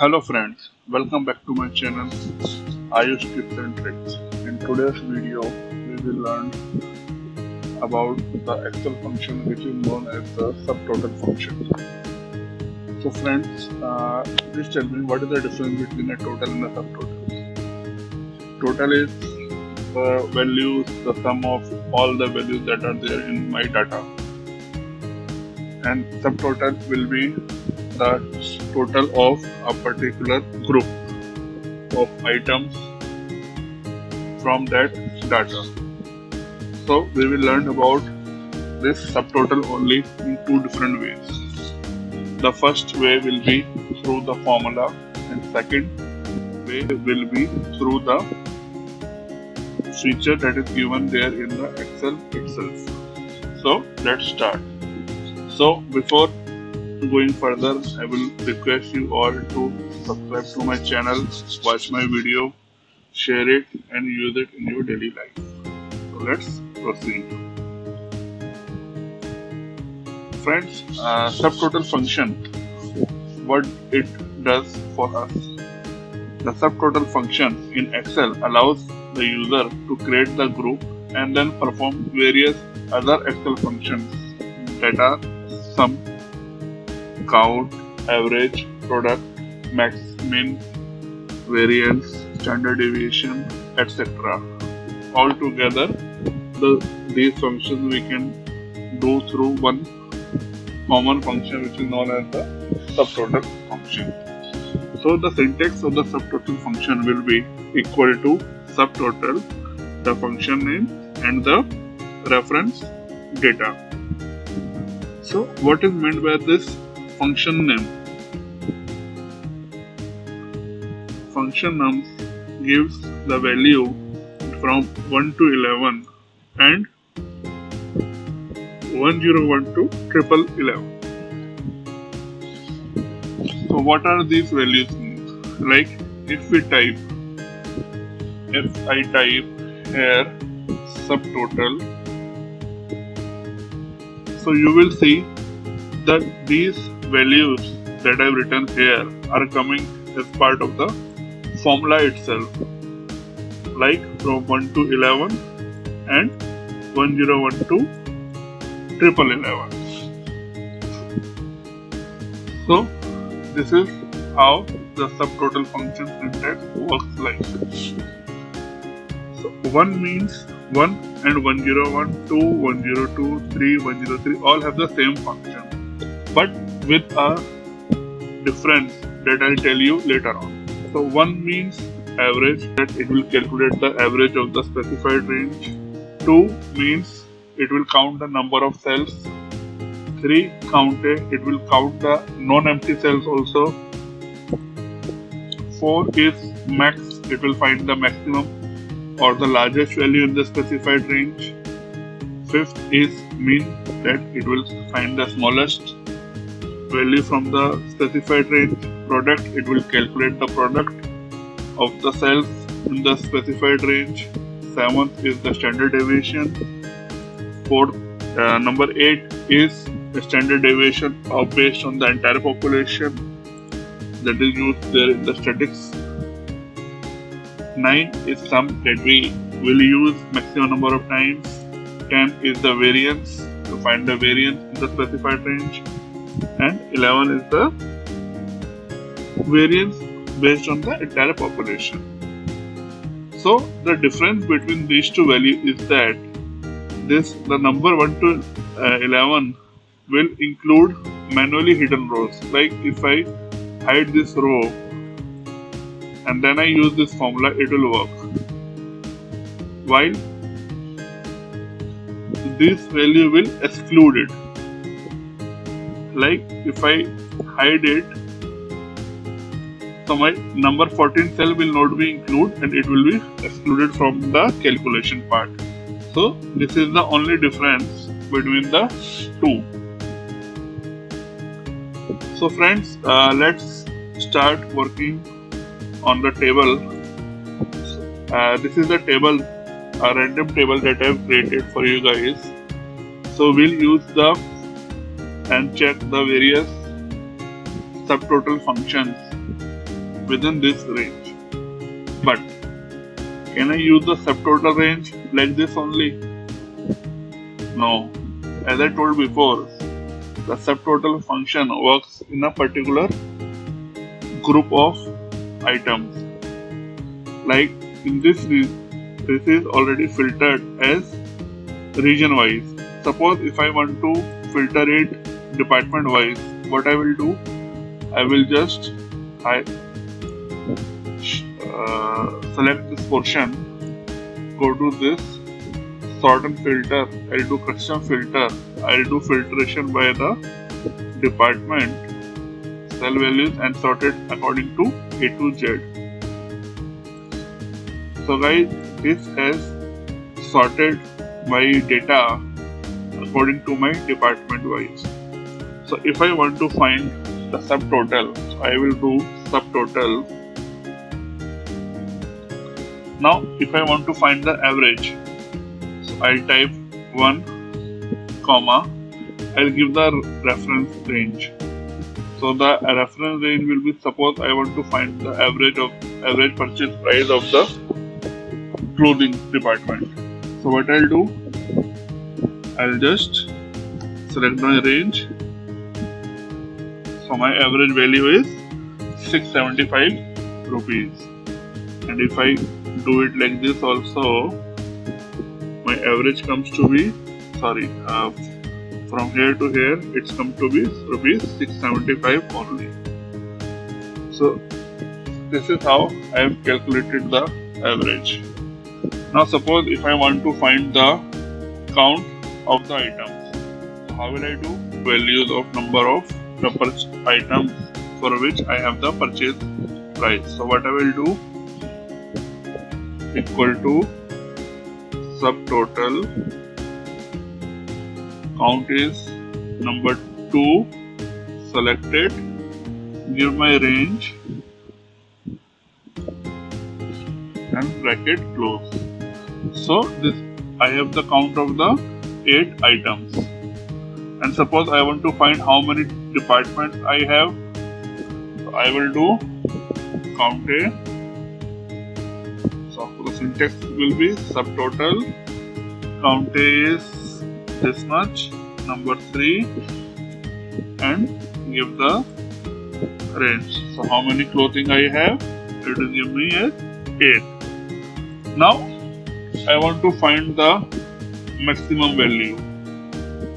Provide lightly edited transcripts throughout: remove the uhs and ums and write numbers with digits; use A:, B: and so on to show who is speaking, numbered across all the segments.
A: Hello friends, welcome back to my channel Ayush Tips and Tricks. In today's video, we will learn about the Excel function which is known as the subtotal function. So friends, please tell me what is the difference between a total and a subtotal. Total is the values, the sum of all the values that are there in my data, and subtotal will be the total of a particular group of items from that data. So we will learn about this subtotal only in two different ways. The first way will be through the formula, and second way will be through the feature that is given there in the Excel itself. So let's start. So before going further, I will request you all to subscribe to my channel, watch my video, share it and use it in your daily life. So let's proceed. Friends, subtotal function, what it does for us. The subtotal function in Excel allows the user to create the group and then perform various other Excel functions that are sum, count, average, product, max, min, variance, standard deviation, etc. Altogether, these functions we can do through one common function which is known as the subtotal function. So the syntax of the subtotal function will be equal to subtotal, the function name and the reference data. So what is meant by this function name? Function name gives the value from 1 to 11 and 101 to 1111. So what are these values? Like if I type here subtotal, so you will see that these values that I've written here are coming as part of the formula itself, like from 1 to 11 and 101 to 1111. So this is how the subtotal function syntax works like. So 1 means 1 and 101, 2, 102, 3, 103 all have the same function, but with a difference that I'll tell you later on. So 1 means average, that it will calculate the average of the specified range. 2 means it will count the number of cells. 3 it will count the non-empty cells also. 4 is max, it will find the maximum or the largest value in the specified range. 5th is min, that it will find the smallest value from the specified range. Product, it will calculate the product of the cells in the specified range. 7th is the standard deviation. 4th, number 8 is the standard deviation based on the entire population that is used there in the statistics. 9 is sum, that we will use maximum number of times. 10 is the variance, to find the variance in the specified range. And 11 is the variance based on the entire population. So the difference between these two values is that the number 1 to 11 will include manually hidden rows. Like if I hide this row and then I use this formula, it will work. While this value will exclude it. Like if I hide it, so my number 14 cell will not be included and it will be excluded from the calculation part. So this is the only difference between the two. So friends, let's start working on the table. This is the table, a random table that I have created for you guys. So we'll use and check the various subtotal functions within this range. But can I use the subtotal range like this only? No. As I told before, the subtotal function works in a particular group of items. Like in this is already filtered as region wise. Suppose if I want to filter it department wise, what I will do? I will just select this portion, go to this sort and filter, I'll do custom filter, I'll do filtration by the department, cell values and sort it according to A to Z. So guys, this has sorted my data according to my department wise. So if I want to find the subtotal, so I will do subtotal. Now if I want to find the average, so I'll type 1 comma, I'll give the reference range. So the reference range will be, suppose I want to find the average purchase price of the clothing department. So what I'll do, I'll just select my range. So my average value is 675 rupees. And if I do it like this also, my average comes to be, from here to here, it's come to be rupees 675 only. So this is how I have calculated the average. Now suppose if I want to find the count of the items, so how will I do? Values of number of the items for which I have the purchase price. So what I will do, equal to subtotal, count is number 2, selected, give my range and bracket close. So this I have the count of the 8 items, and suppose I want to find how many departments I have, so I will do count A. So the syntax will be subtotal, count A is this much, number 3, and give the range. So how many clothing I have? It will give me as 8. Now I want to find the maximum value,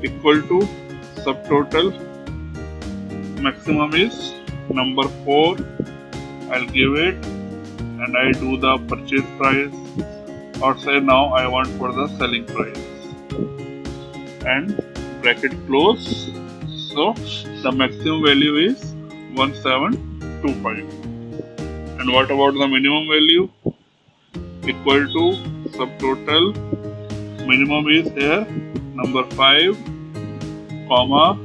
A: equal to subtotal, maximum is number 4, I'll give it, and I do the purchase price, or say now I want for the selling price, and bracket close. So the maximum value is 1725. And what about the minimum value? Equal to subtotal, minimum is here number 5, comma,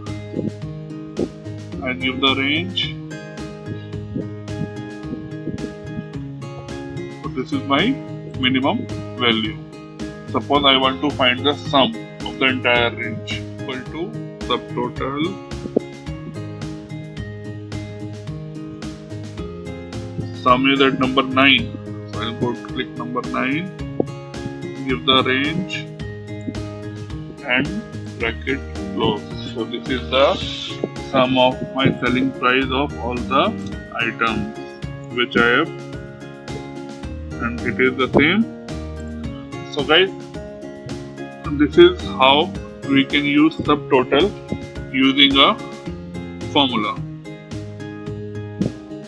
A: I give the range. So this is my minimum value. Suppose I want to find the sum of the entire range, equal to subtotal, sum is at number 9. So I'll go to click number 9, give the range and bracket close. So this is the sum of my selling price of all the items which I have, and it is the same. So guys, this is how we can use subtotal using a formula.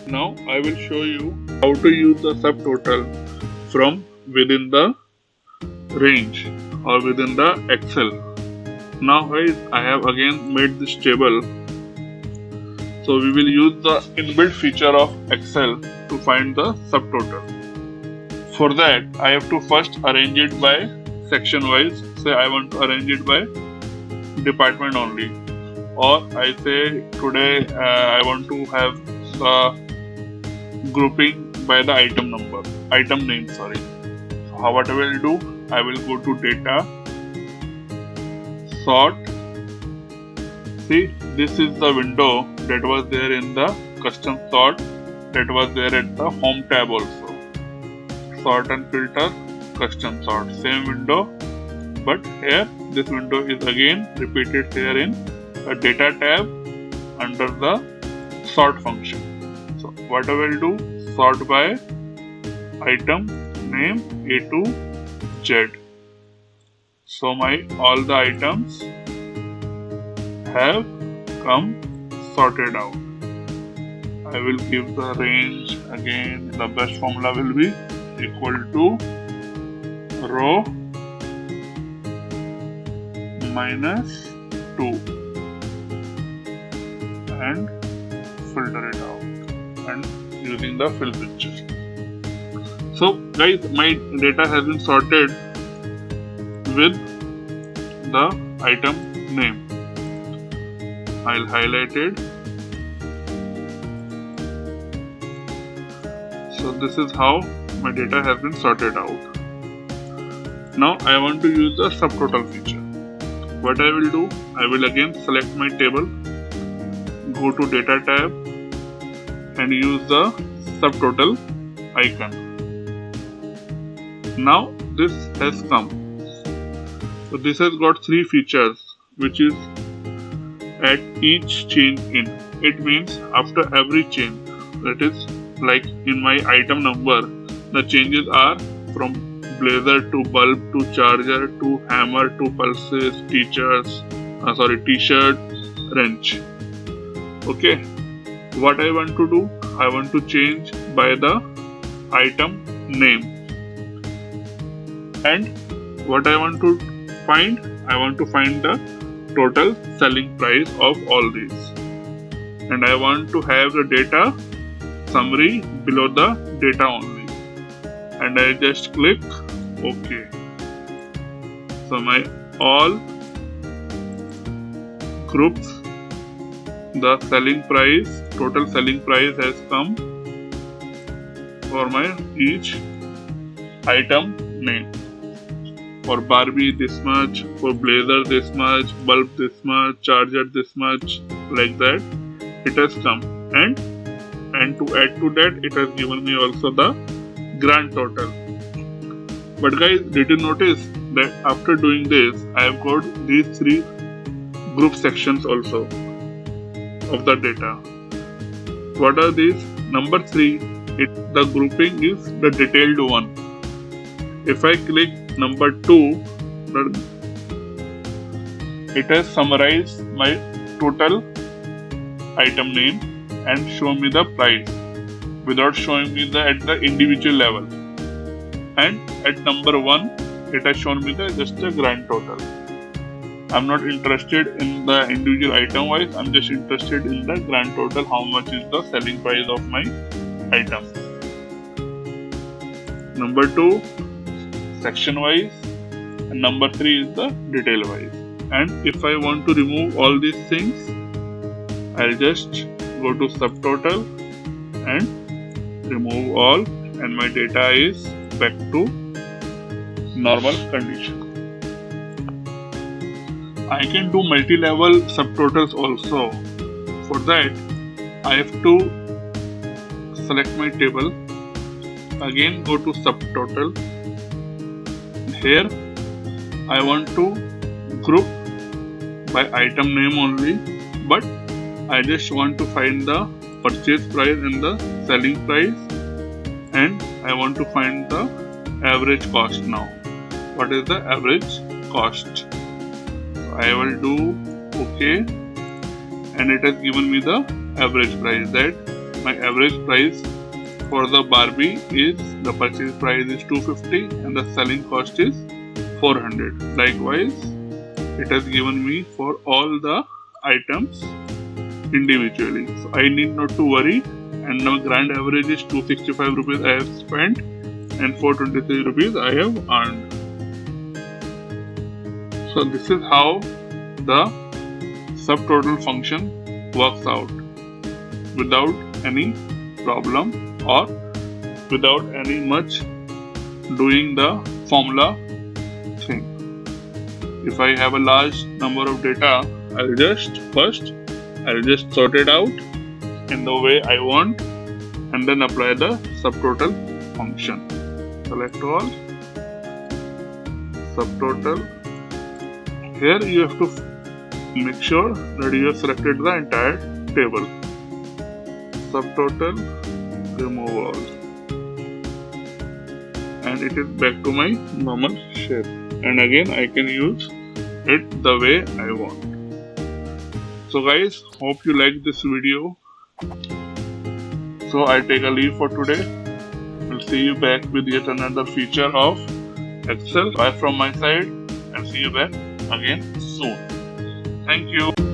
A: Now I will show you how to use the subtotal from within the range or within the Excel. Now guys, I have again made this table. So we will use the inbuilt feature of Excel to find the subtotal. For that, I have to first arrange it by section wise. Say I want to arrange it by department only, or I say today I want to have the grouping by the item name. So what I will do, I will go to data, sort. See, this is the window that was there in the custom sort that was there at the home tab also. Sort and filter, custom sort, same window, but here this window is again repeated here in a data tab under the sort function. So what I will do, sort by item name A to Z. So my all the items have come sorted out. I will give the range again. The best formula will be equal to row minus 2 and filter it out and using the fill picture. So guys, my data has been sorted with the item name. I'll highlight it. So this is how my data has been sorted out. Now I want to use the subtotal feature. What I will do, I will again select my table, go to data tab and use the subtotal icon. Now this has come. So this has got 3 features, which is at each change in. It means after every change, that is like in my item number, the changes are from blazer to bulb to charger to hammer to pulses, t-shirt, wrench. Okay, what I want to do, I want to change by the item name. And what I want to find, I want to find the total selling price of all these. And I want to have the data summary below the data only. And I just click OK. So my all groups, the selling price, total selling price has come for my each item name. For Barbie this much, for blazer this much, bulb this much, charger this much, like that it has come. And to add to that, it has given me also the grand total. But guys, did you notice that after doing this, I have got these 3 group sections also of the data. What are these? Number 3, the grouping is the detailed one. If I click number 2, it has summarized my total item name and show me the price without showing me at the individual level. And at number 1, it has shown me just the grand total. I'm not interested in the individual item wise, I'm just interested in the grand total, how much is the selling price of my item. Number 2, section wise, and number 3 is the detail wise. And if I want to remove all these things, I'll just go to subtotal and remove all, and my data is back to normal condition. I can do multi-level subtotals also. For that, I have to select my table, again go to subtotal. Here I want to group by item name only, but I just want to find the purchase price and the selling price, and I want to find the average cost now. What is the average cost? So I will do OK, and it has given me the average price, that my average price for the Barbie is, the purchase price is 250 and the selling cost is 400. Likewise, it has given me for all the items individually. So I need not to worry, and now grand average is 265 rupees I have spent and 423 rupees I have earned. So this is how the subtotal function works out without any problem or without any much doing the formula thing. If I have a large number of data, I'll just sort it out in the way I want, and then apply the subtotal function. Select all, subtotal. Here you have to make sure that you have selected the entire table. Subtotal, remove all, and it is back to my normal shape, and again I can use it the way I want. So guys, hope you like this video. So I take a leave for today. We'll see you back with yet another feature of Excel. Bye from my side, and see you back again soon. Thank you.